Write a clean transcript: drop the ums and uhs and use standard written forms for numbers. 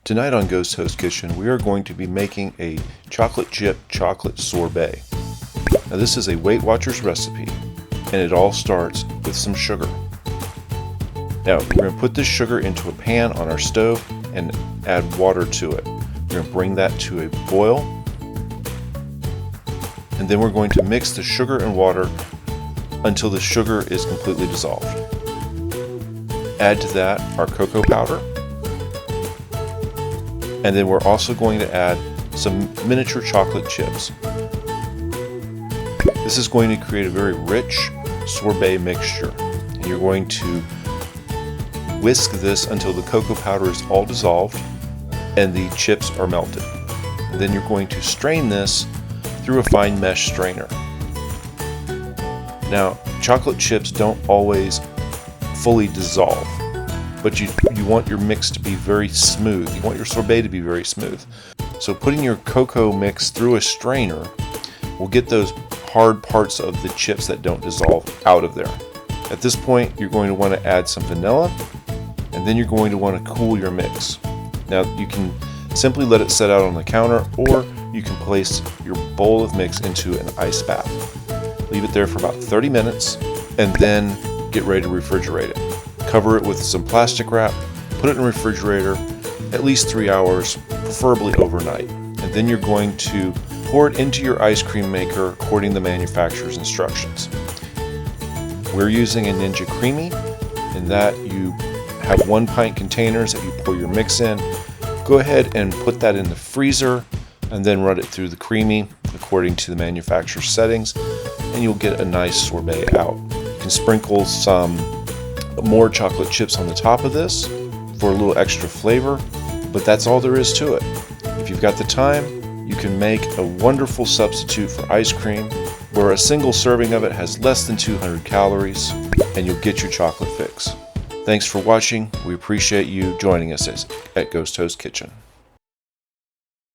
Tonight on Ghost Host Kitchen, we are going to be making a chocolate chip chocolate sorbet. Now this is a Weight Watchers recipe, and it all starts with some sugar. Now we're going to put this sugar into a pan on our stove and add water to it. We're going to bring that to a boil, and then we're going to mix the sugar and water until the sugar is completely dissolved. Add to that our cocoa powder, and then we're also going to add some miniature chocolate chips. This is going to create a very rich sorbet mixture, and you're going to whisk this until the cocoa powder is all dissolved and the chips are melted. And then you're going to strain this through a fine mesh strainer. Now, chocolate chips don't always fully dissolve, but you want your mix to be very smooth. You want your sorbet to be very smooth. So putting your cocoa mix through a strainer will get those hard parts of the chips that don't dissolve out of there. At this point, you're going to want to add some vanilla, and then you're going to want to cool your mix. Now you can simply let it set out on the counter, or you can place your bowl of mix into an ice bath. Leave it there for about 30 minutes, and then get ready to refrigerate it. Cover it with some plastic wrap, put it in the refrigerator at least 3 hours, preferably overnight. And then you're going to pour it into your ice cream maker according to the manufacturer's instructions. We're using a Ninja Creami, in that you have 1 pint containers that you pour your mix in. Go ahead and put that in the freezer and then run it through the Creami according to the manufacturer's settings, and you'll get a nice sorbet out. You can sprinkle some more chocolate chips on the top of this for a little extra flavor, but that's all there is to it. If you've got the time, you can make a wonderful substitute for ice cream, where a single serving of it has less than 200 calories, and you'll get your chocolate fix. Thanks for watching. We appreciate you joining us at Ghost Host Kitchen.